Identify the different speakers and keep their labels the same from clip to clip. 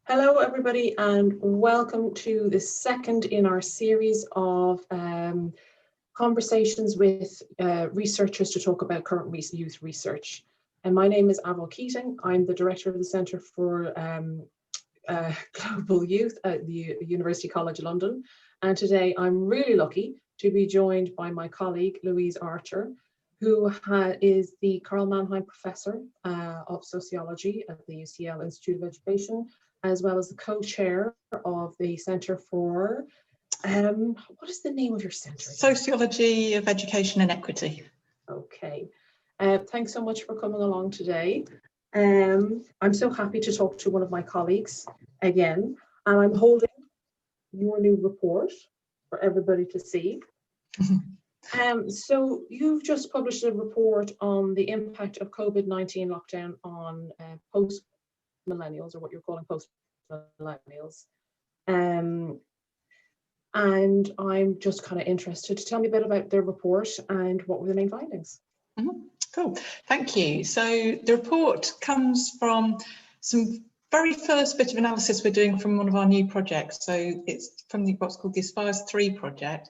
Speaker 1: Hello everybody and welcome to the second in our series of conversations with researchers to talk about current youth research. And my name is Avril Keating. I'm the Director of the Centre for Global Youth at the University College London. And today I'm really lucky to be joined by my colleague Louise Archer, who is the Karl Mannheim Professor of Sociology at the UCL Institute of Education, as well as the co-chair of the Centre for, what is the name of your centre?
Speaker 2: Sociology of Education and Equity.
Speaker 1: Okay, thanks so much for coming along today. I'm so happy to talk to one of my colleagues again, and I'm holding your new report for everybody to see. So you've just published a report on the impact of COVID-19 lockdown on post-Millennials, or what you're calling post-Millennials. And I'm just kind of interested to tell me a bit about their report and what were the main findings.
Speaker 2: Cool, thank you. So the report comes from some very first bit of analysis we're doing from one of our new projects. So it's from what's called the Aspires 3 project,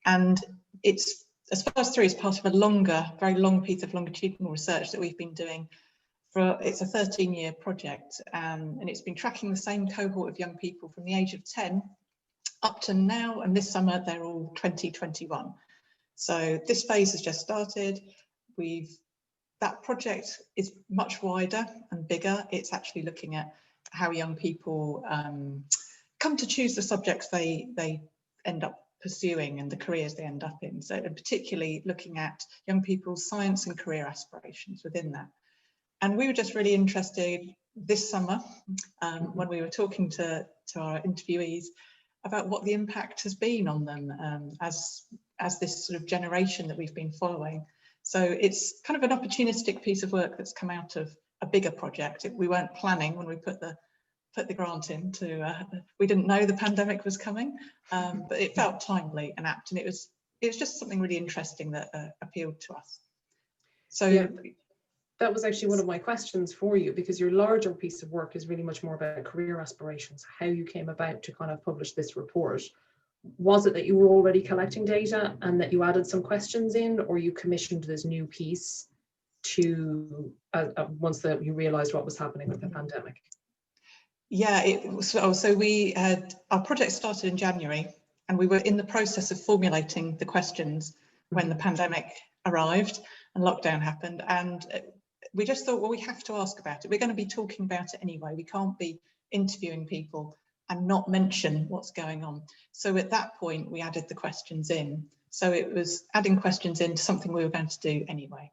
Speaker 2: and it's Aspires 3 is part of a very long piece of longitudinal research that we've been doing. It's a 13-year project, and it's been tracking the same cohort of young people from the age of 10 up to now, and this summer they're all 2021. So this phase has just started. That project is much wider and bigger. It's actually looking at how young people come to choose the subjects they end up pursuing and the careers they end up in. So particularly looking at young people's science and career aspirations within that. And we were just really interested this summer when we were talking to our interviewees about what the impact has been on them as this sort of generation that we've been following. So it's kind of an opportunistic piece of work that's come out of a bigger project. We weren't planning when we put the grant in we didn't know the pandemic was coming, but it felt timely and apt, and it was just something really interesting that appealed to us. So. Yeah.
Speaker 1: That was actually one of my questions for you, because your larger piece of work is really much more about career aspirations, how you came about to kind of publish this report. Was it that you were already collecting data and that you added some questions in, or you commissioned this new piece to once that you realized what was happening with the pandemic?
Speaker 2: Yeah, so we had, our project started in January, and we were in the process of formulating the questions when the pandemic arrived and lockdown happened, and we just thought, well, we have to ask about it. We're going to be talking about it anyway. We can't be interviewing people and not mention what's going on. So at that point, we added the questions in. So it was adding questions into something we were going to do anyway.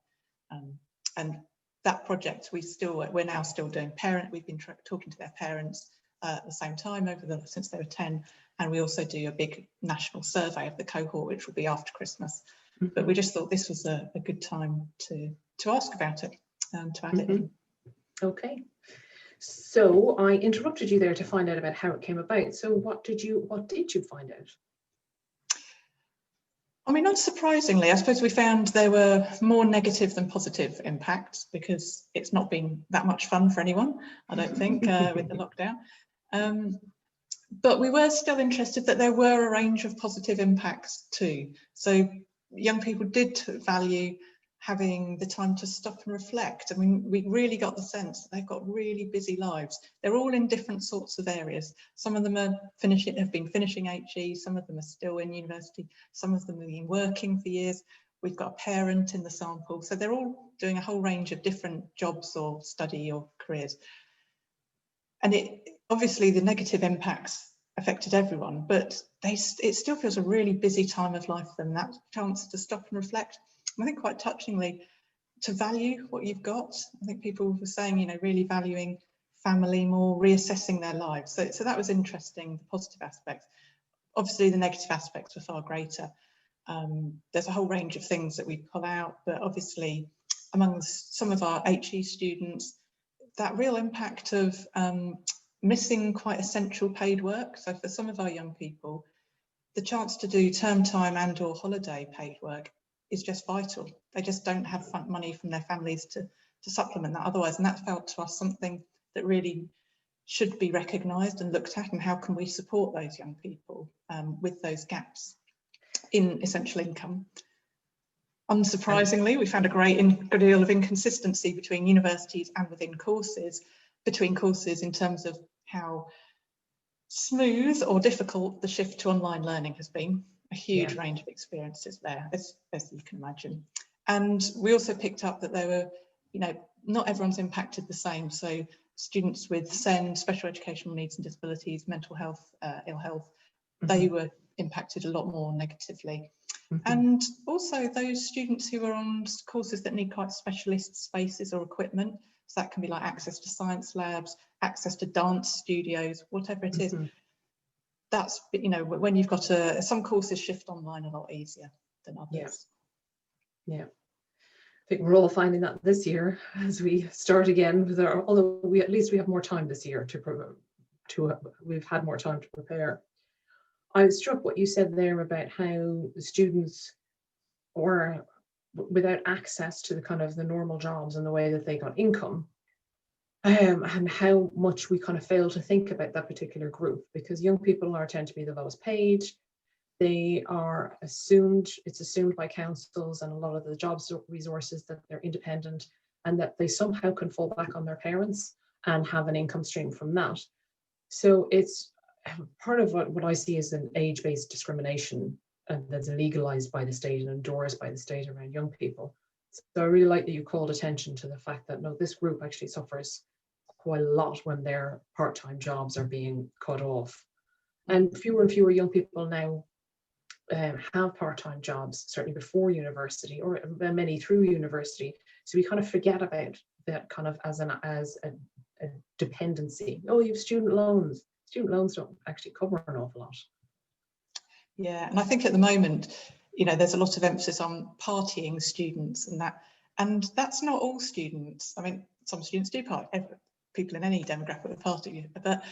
Speaker 2: And that project, we're now still doing we've been talking to their parents at the same time since they were 10. And we also do a big national survey of the cohort, which will be after Christmas. But we just thought this was a good time to ask about it. To add it in.
Speaker 1: Okay, so I interrupted you there to find out about how it came about. So what did you find out?
Speaker 2: I mean, unsurprisingly, I suppose we found there were more negative than positive impacts, because it's not been that much fun for anyone, I don't think, with the lockdown. But we were still interested that there were a range of positive impacts too. So young people did value having the time to stop and reflect. I mean, we really got the sense that they've got really busy lives. They're all in different sorts of areas. Some of them have been finishing HE, some of them are still in university, some of them have been working for years. We've got a parent in the sample. So they're all doing a whole range of different jobs or study or careers. And obviously the negative impacts affected everyone, but it still feels a really busy time of life for them, that chance to stop and reflect. I think quite touchingly, to value what you've got. I think people were saying, really valuing family more, reassessing their lives. So that was interesting, the positive aspects. Obviously, the negative aspects were far greater. There's a whole range of things that we pull out, but obviously, among some of our HE students, that real impact of missing quite essential paid work. So for some of our young people, the chance to do term time and/or holiday paid work is just vital. They just don't have money from their families to supplement that otherwise, and that felt to us something that really should be recognised and looked at, and how can we support those young people with those gaps in essential income. Unsurprisingly, we found a great deal of inconsistency between universities and within courses, between courses in terms of how smooth or difficult the shift to online learning has been. A huge range of experiences there, as you can imagine. And we also picked up that there were, you know, not everyone's impacted the same. So students with SEND, special educational needs and disabilities, mental health, ill health, they were impacted a lot more negatively. And also those students who are on courses that need quite specialist spaces or equipment, so that can be like access to science labs, access to dance studios, whatever it is. That's, you know, when you've got some courses shift online a lot easier than others. Yeah.
Speaker 1: I think we're all finding that this year as we start again with our, although we have more time this year we've had more time to prepare. I was struck what you said there about how the students were without access to the kind of the normal jobs and the way that they got income, and how much we kind of fail to think about that particular group, because young people tend to be the lowest paid. They are assumed, it's assumed by councils and a lot of the jobs resources that they're independent and that they somehow can fall back on their parents and have an income stream from that. So it's part of what I see as an age-based discrimination that's legalized by the state and endorsed by the state around young people. So I really like that you called attention to the fact that no, this group actually suffers quite a lot when their part-time jobs are being cut off. And fewer young people now have part-time jobs, certainly before university, or many through university. So we kind of forget about that kind of as a dependency. Oh, you have student loans. Student loans don't actually cover an awful lot.
Speaker 2: Yeah, and I think at the moment, you know, there's a lot of emphasis on partying students and that's not all students. I mean, some students do party, people in any demographic would party, but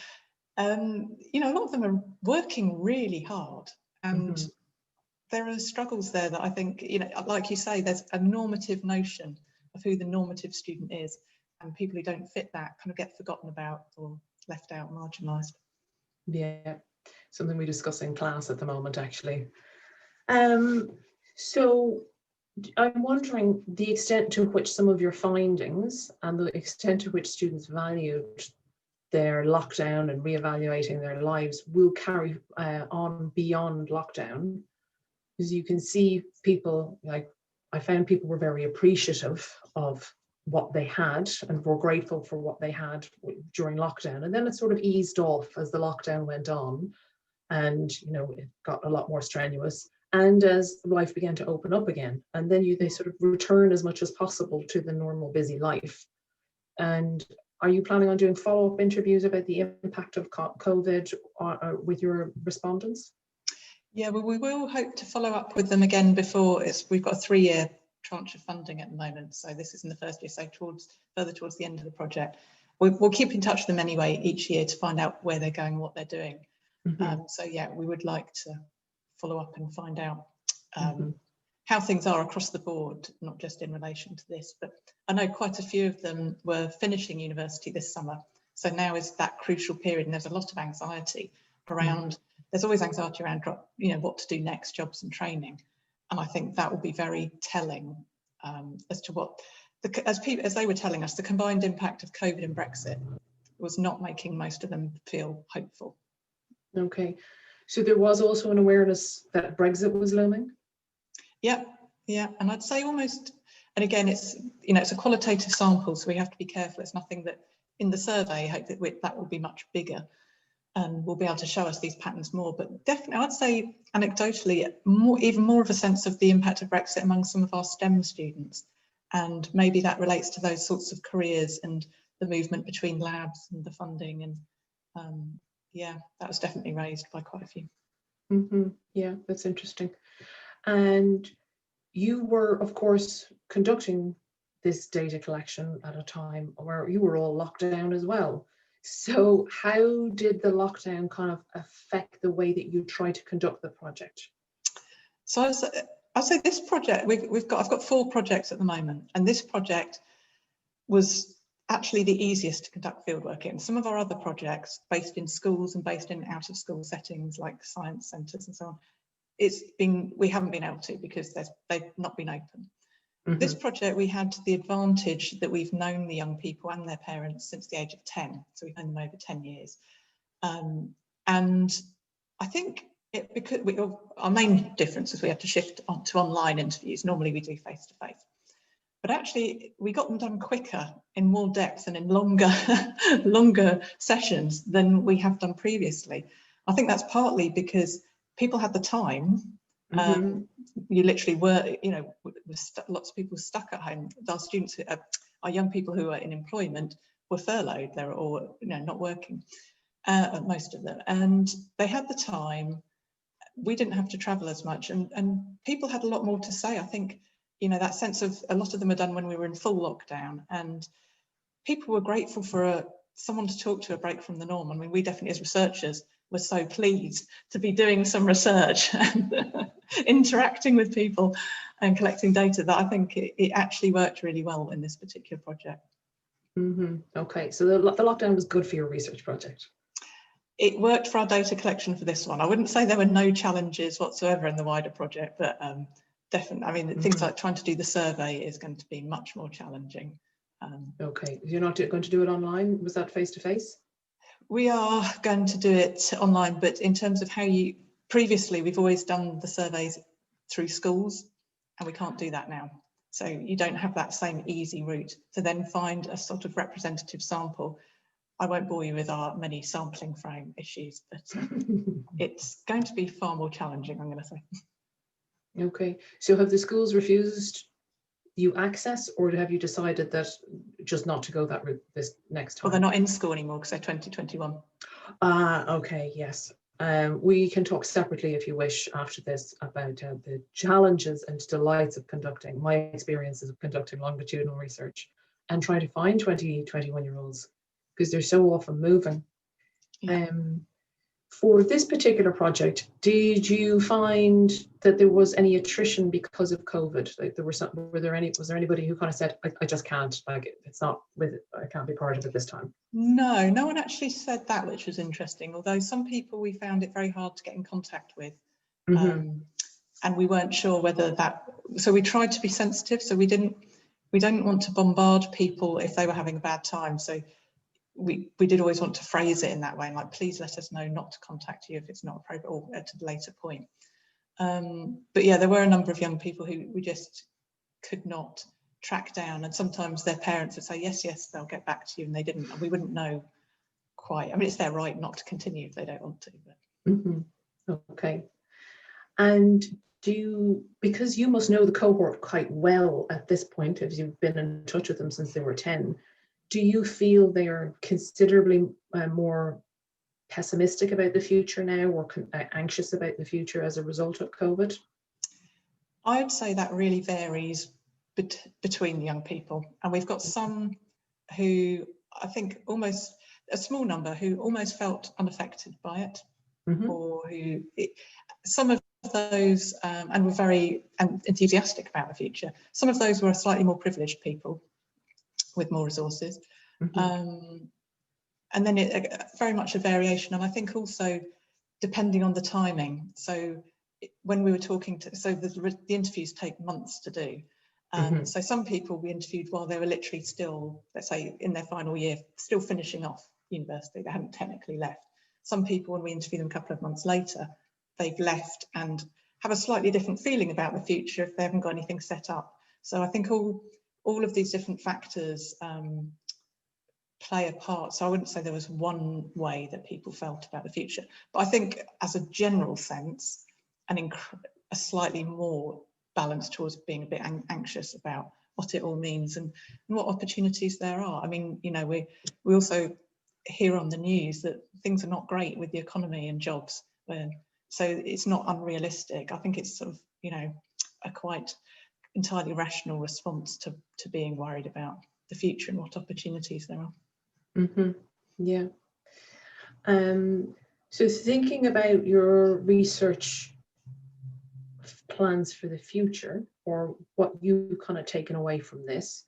Speaker 2: you know, a lot of them are working really hard, and there are struggles there that I think, you know, like you say, there's a normative notion of who the normative student is, and people who don't fit that kind of get forgotten about or left out, marginalised.
Speaker 1: Yeah, something we discuss in class at the moment, actually. So I'm wondering the extent to which some of your findings and the extent to which students valued their lockdown and reevaluating their lives will carry on beyond lockdown. Because you can see people, like I found people were very appreciative of what they had and were grateful for what they had during lockdown. And then it sort of eased off as the lockdown went on, and you know, it got a lot more strenuous. And as life began to open up again, and then they sort of return as much as possible to the normal busy life. And are you planning on doing follow-up interviews about the impact of COVID with your respondents?
Speaker 2: Yeah, well, we will hope to follow up with them again before we've got a 3-year tranche of funding at the moment. So this is in the first year, so further towards the end of the project. We'll keep in touch with them anyway each year to find out where they're going, what they're doing. So yeah, we would like to follow up and find out how things are across the board, not just in relation to this, but I know quite a few of them were finishing university this summer. So now is that crucial period, and there's a lot of anxiety around, there's always anxiety around, you know, what to do next, jobs and training. And I think that will be very telling as to what, as they were telling us, the combined impact of COVID and Brexit was not making most of them feel hopeful.
Speaker 1: Okay, so there was also an awareness that Brexit was looming?
Speaker 2: Yeah, and I'd say almost, and again, it's, you know, it's a qualitative sample, so we have to be careful. It's nothing that in the survey, I hope that will be much bigger and will be able to show us these patterns more. But definitely, I'd say anecdotally, even more of a sense of the impact of Brexit among some of our STEM students. And maybe that relates to those sorts of careers and the movement between labs and the funding. And yeah, that was definitely raised by quite a few.
Speaker 1: Yeah, that's interesting. And you were, of course, conducting this data collection at a time where you were all locked down as well. So how did the lockdown kind of affect the way that you tried to conduct the project?
Speaker 2: So I'd say this project, I've got 4 projects at the moment, and this project was actually the easiest to conduct fieldwork in. Some of our other projects based in schools and based in out of school settings like science centres and so on, we haven't been able to because they've not been open. This project, we had the advantage that we've known the young people and their parents since the age of 10. So we've known them over 10 years. And I think because our main difference is we had to shift on to online interviews. Normally we do face-to-face. But actually, we got them done quicker, in more depth and in longer sessions than we have done previously. I think that's partly because people had the time. You literally were, lots of people stuck at home. Our students, our young people who are in employment were furloughed, they were all not working, most of them, and they had the time. We didn't have to travel as much, and people had a lot more to say. I think, that sense of, a lot of them are done when we were in full lockdown, and people were grateful for someone to talk to, a break from the norm. I mean, we definitely as researchers were so pleased to be doing some research and interacting with people and collecting data that I think it actually worked really well in this particular project.
Speaker 1: Okay, so the lockdown was good for your research project.
Speaker 2: It worked for our data collection for this one. I wouldn't say there were no challenges whatsoever in the wider project, but definitely, I mean, things like trying to do the survey is going to be much more challenging.
Speaker 1: Okay, you're not going to do it online? Was that face-to-face?
Speaker 2: We are going to do it online, but in terms of previously we've always done the surveys through schools, and we can't do that now. So you don't have that same easy route to then find a sort of representative sample. I won't bore you with our many sampling frame issues, but it's going to be far more challenging, I'm going to say.
Speaker 1: Okay, so have the schools refused you access, or have you decided that just not to go that route this next time?
Speaker 2: Well, they're not in school anymore because they're 2021.
Speaker 1: Okay, yes. We can talk separately if you wish after this about the challenges and delights of conducting, my experiences of conducting longitudinal research and trying to find 20, 21-year-olds, because they're so often moving.
Speaker 2: Yeah.
Speaker 1: For this particular project, did you find that there was any attrition because of COVID? Like was there anybody who kind of said, I just can't, like it's not with it, I can't be part of it this time?
Speaker 2: No, no one actually said that, which was interesting. Although some people we found it very hard to get in contact with. And we weren't sure whether so we tried to be sensitive. So we didn't want to bombard people if they were having a bad time. So we did always want to phrase it in that way, and like, please let us know not to contact you if it's not appropriate, or at a later point. But yeah, there were a number of young people who we just could not track down, and sometimes their parents would say, yes, they'll get back to you, and they didn't, and we wouldn't know quite. I mean, it's their right not to continue if they don't want to. But.
Speaker 1: Okay. And because you must know the cohort quite well at this point, as you've been in touch with them since they were 10, do you feel they are considerably more pessimistic about the future now, or anxious about the future as a result of COVID?
Speaker 2: I'd say that really varies between the young people, and we've got some who, I think almost a small number, who almost felt unaffected by it, or some of those, and were very enthusiastic about the future. Some of those were slightly more privileged people with more resources. And then very much a variation, and I think also depending on the timing. So when we were talking to, so the interviews take months to do. So some people we interviewed while they were literally still, let's say, in their final year, still finishing off university. They hadn't technically left. Some people, when we interview them a couple of months later, they've left and have a slightly different feeling about the future if they haven't got anything set up. So I think all of these different factors play a part. So I wouldn't say there was one way that people felt about the future, but I think as a general sense, a slightly more balance towards being a bit anxious about what it all means and what opportunities there are. I mean, we also hear on the news that things are not great with the economy and jobs, so it's not unrealistic. I think it's sort of, a quite entirely rational response to being worried about the future and what opportunities there are.
Speaker 1: Yeah. So thinking about your research plans for the future, or what you've kind of taken away from this,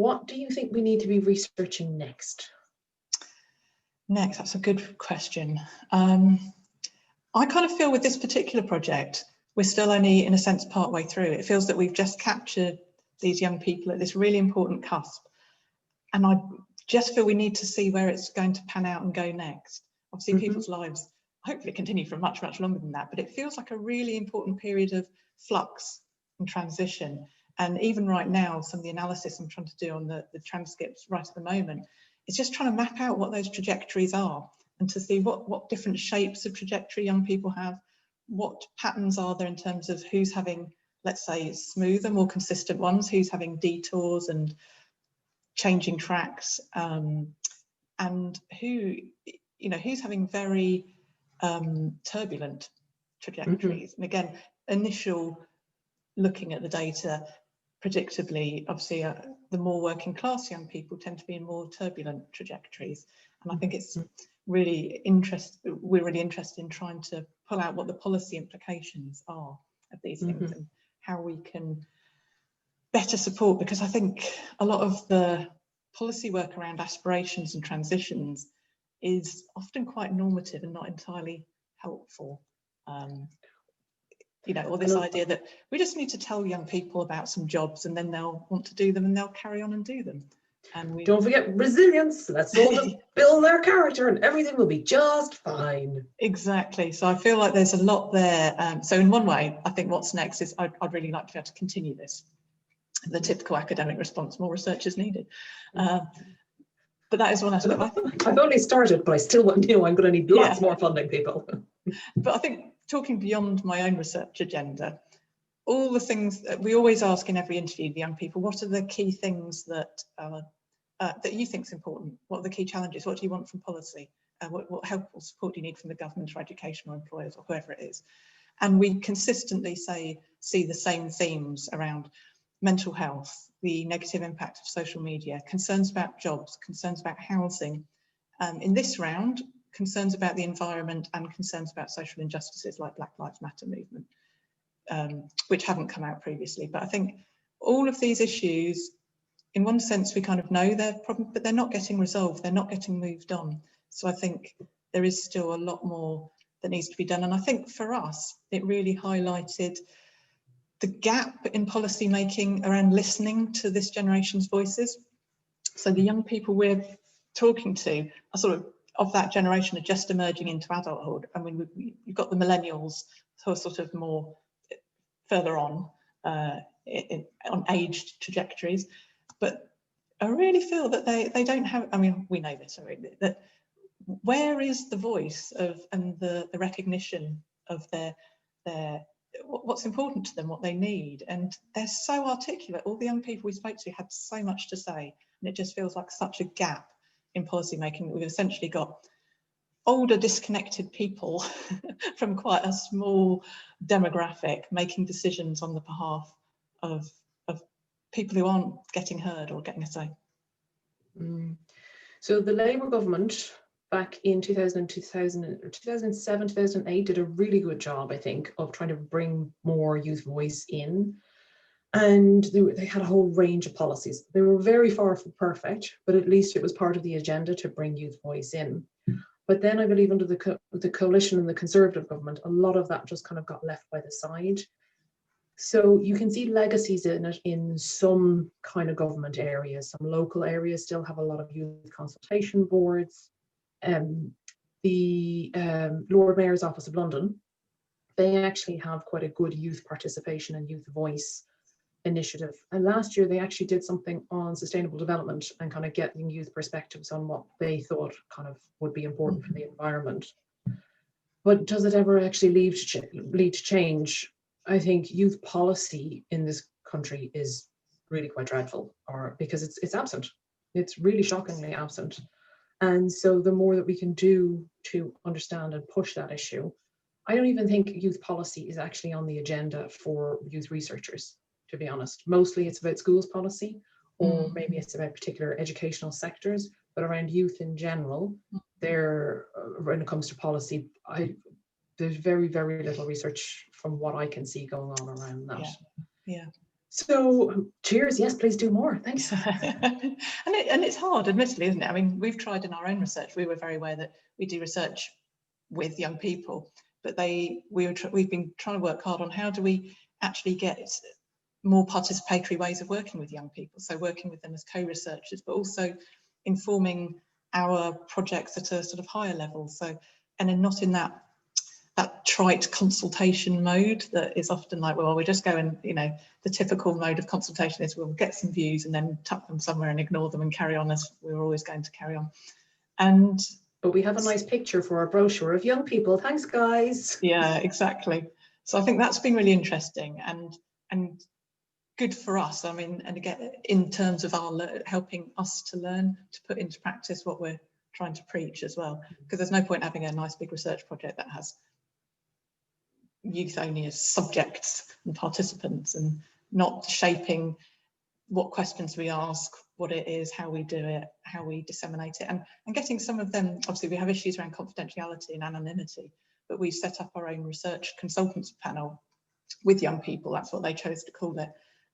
Speaker 1: What do you think we need to be researching next?
Speaker 2: Next, that's a good question. I kind of feel with this particular project, we're still only, in a sense, part way through. It feels that we've just captured these young people at this really important cusp. And I just feel we need to see where it's going to pan out and go next. Obviously, people's lives hopefully continue for much, much longer than that, but it feels like a really important period of flux and transition. And even right now, some of the analysis I'm trying to do on the transcripts right at the moment, it's just trying to map out what those trajectories are and to see what different shapes of trajectory young people have, what patterns are there in terms of who's having, let's say, smoother, more consistent ones, who's having detours and changing tracks, and who's having very turbulent trajectories. And again, initial looking at the data, predictably, obviously, the more working class young people tend to be in more turbulent trajectories. And I think it's really we're really interested in trying to pull out what the policy implications are of these things and how we can better support, because I think a lot of the policy work around aspirations and transitions is often quite normative and not entirely helpful. Or this idea that we just need to tell young people about some jobs and then they'll want to do them and they'll carry on and do them. And
Speaker 1: don't forget resilience. Let's all just build their character and everything will be just fine.
Speaker 2: Exactly. So I feel like there's a lot there. So in one way, I think what's next is I'd really like to be able to continue this. The typical academic response, more research is needed. But that is one aspect.
Speaker 1: I've only started, but I still want I'm going to need lots more funding, people.
Speaker 2: But I think talking beyond my own research agenda, all the things that we always ask in every interview, the young people, what are the key things that that you think is important? What are the key challenges? What do you want from policy? What help or support do you need from the government or education or employers or whoever it is? And we consistently see the same themes around mental health, the negative impact of social media, concerns about jobs, concerns about housing. In this round, concerns about the environment and concerns about social injustices like Black Lives Matter movement, which haven't come out previously. But I think all of these issues, in one sense, we kind of know they're problems, but they're not getting resolved, they're not getting moved on. So I think there is still a lot more that needs to be done. And I think for us, it really highlighted the gap in policy making around listening to this generation's voices. So the young people we're talking to are sort of that generation are just emerging into adulthood. I mean, you've got the millennials who are sort of more further on aged trajectories, but I really feel that they don't have, I mean, we know this already, that where is the voice of and the recognition of their what's important to them, what they need? And they're so articulate. All the young people we spoke to had so much to say, and it just feels like such a gap in policy making that we've essentially got older disconnected people from quite a small demographic making decisions on the behalf of people who aren't getting heard or getting a say.
Speaker 1: So the Labour government back in 2007, 2008 did a really good job, I think, of trying to bring more youth voice in. And they had a whole range of policies. They were very far from perfect, but at least it was part of the agenda to bring youth voice in. But then I believe under the coalition and the Conservative government, a lot of that just kind of got left by the side. So you can see legacies in it in some kind of government areas. Some local areas still have a lot of youth consultation boards. The Lord Mayor's Office of London, they actually have quite a good youth participation and youth voice initiative. And last year they actually did something on sustainable development and kind of getting youth perspectives on what they thought kind of would be important for the environment. But does it ever actually lead to change? I think youth policy in this country is really quite dreadful, or because it's absent. It's really shockingly absent. And so the more that we can do to understand and push that issue, I don't even think youth policy is actually on the agenda for youth researchers, to be honest. Mostly it's about schools policy, or maybe it's about particular educational sectors, but around youth in general, when it comes to policy, there's very, very little research from what I can see going on around that.
Speaker 2: Yeah.
Speaker 1: So cheers, yes, please do more. Thanks.
Speaker 2: and it's hard, admittedly, isn't it? I mean, we've tried in our own research. We were very aware that we do research with young people, but we've been trying to work hard on how do we actually get more participatory ways of working with young people. So working with them as co-researchers, but also informing our projects at a sort of higher level. So, and then not in that trite consultation mode that is often like, well, we just go and, you know, the typical mode of consultation is we'll get some views and then tuck them somewhere and ignore them and carry on as we were always going to carry on. But
Speaker 1: we have a nice picture for our brochure of young people. Thanks, guys.
Speaker 2: Yeah, exactly. So I think that's been really interesting and good for us. I mean, and again, in terms of our helping us to learn to put into practice what we're trying to preach as well, because there's no point having a nice big research project that has youth only as subjects and participants and not shaping what questions we ask, what it is, how we do it, how we disseminate it, and getting some of them. Obviously we have issues around confidentiality and anonymity, but we set up our own research consultants panel with young people. That's what they chose to call it.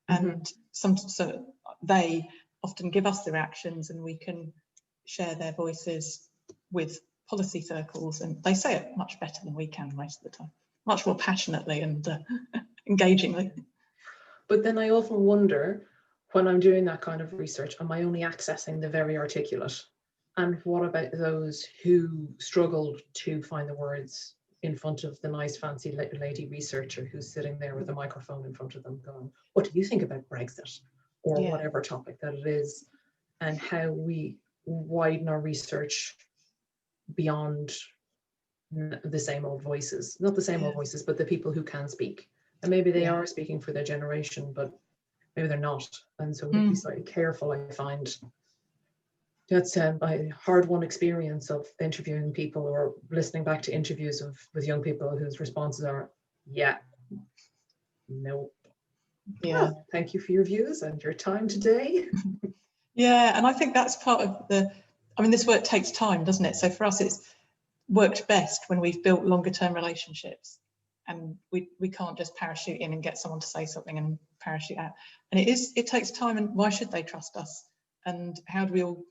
Speaker 2: And so they often give us the reactions and we can share their voices with policy circles, and they say it much better than we can most of the time, much more passionately and engagingly.
Speaker 1: But then I often wonder, when I'm doing that kind of research, am I only accessing the very articulate? And what about those who struggled to find the words in front of the nice fancy lady researcher who's sitting there with a microphone in front of them going, what do you think about Brexit? Or whatever topic that it is, and how we widen our research beyond the same old voices, not the same old voices, but the people who can speak. And maybe they are speaking for their generation, but maybe they're not. And so we'd be slightly careful, I find. That's a hard-won experience of interviewing people or listening back to interviews with young people whose responses are, yeah, no.
Speaker 2: Yeah.
Speaker 1: Well, thank you for your views and your time today.
Speaker 2: Yeah, and I think that's part of this work takes time, doesn't it? So for us, it's worked best when we've built longer term relationships, and we can't just parachute in and get someone to say something and parachute out. And it takes time, and why should they trust us? And how do we all,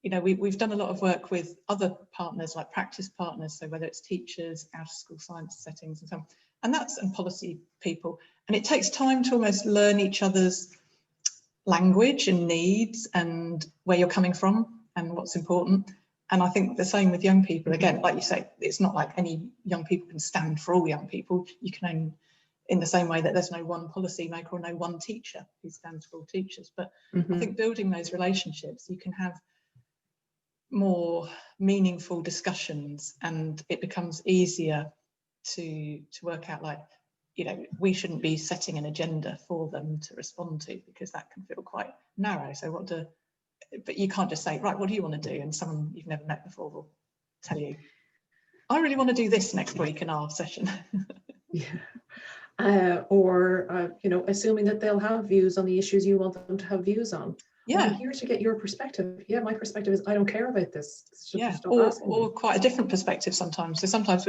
Speaker 2: you know, we've done a lot of work with other partners, like practice partners, so whether it's teachers, out of school science settings and so on, and policy people. And it takes time to almost learn each other's language and needs and where you're coming from and what's important. And I think the same with young people. Again, like you say, it's not like any young people can stand for all young people. You can own, in the same way that there's no one policy maker or no one teacher who stands for all teachers. But I think building those relationships, you can have more meaningful discussions, and it becomes easier to work out, like, you know, we shouldn't be setting an agenda for them to respond to, because that can feel quite narrow. So but you can't just say, right, what do you want to do? And someone you've never met before will tell you, I really want to do this next week in our session.
Speaker 1: Or assuming that they'll have views on the issues you want them to have views on.
Speaker 2: Yeah.
Speaker 1: I'm here to get your perspective. Yeah, my perspective is I don't care about this.
Speaker 2: Yeah, or quite a different perspective sometimes. So sometimes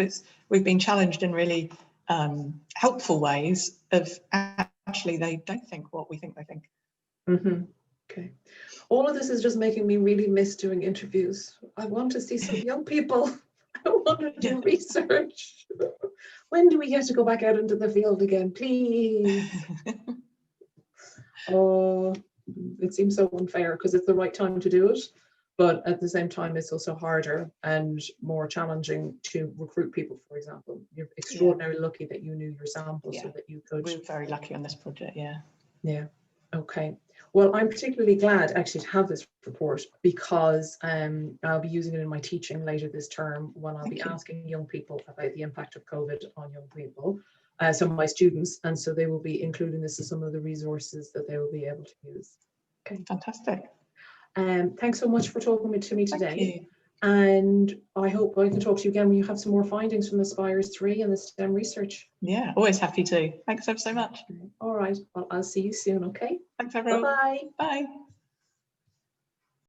Speaker 2: we've been challenged in really helpful ways of actually they don't think what we think they think.
Speaker 1: Okay. All of this is just making me really miss doing interviews. I want to see some young people. I want to do research. When do we get to go back out into the field again, please? Oh, it seems so unfair because it's the right time to do it. But at the same time, it's also harder and more challenging to recruit people, for example. You're extraordinarily lucky that you knew your sample so that you could.
Speaker 2: We were very lucky on this project,
Speaker 1: Yeah. Okay. Well, I'm particularly glad actually to have this report because I'll be using it in my teaching later this term when I'll be asking young people about the impact of COVID on young people, some of my students, and so they will be including this as some of the resources that they will be able to use. Okay.
Speaker 2: Fantastic.
Speaker 1: Thanks so much for talking to me today.
Speaker 2: Thank you.
Speaker 1: And I hope I can talk to you again when you have some more findings from the Spires 3 and the STEM research.
Speaker 2: Yeah, always happy to. Thanks ever so much.
Speaker 1: All right. Well, I'll see you soon, okay?
Speaker 2: Thanks, everyone.
Speaker 1: Bye-bye.
Speaker 2: Bye.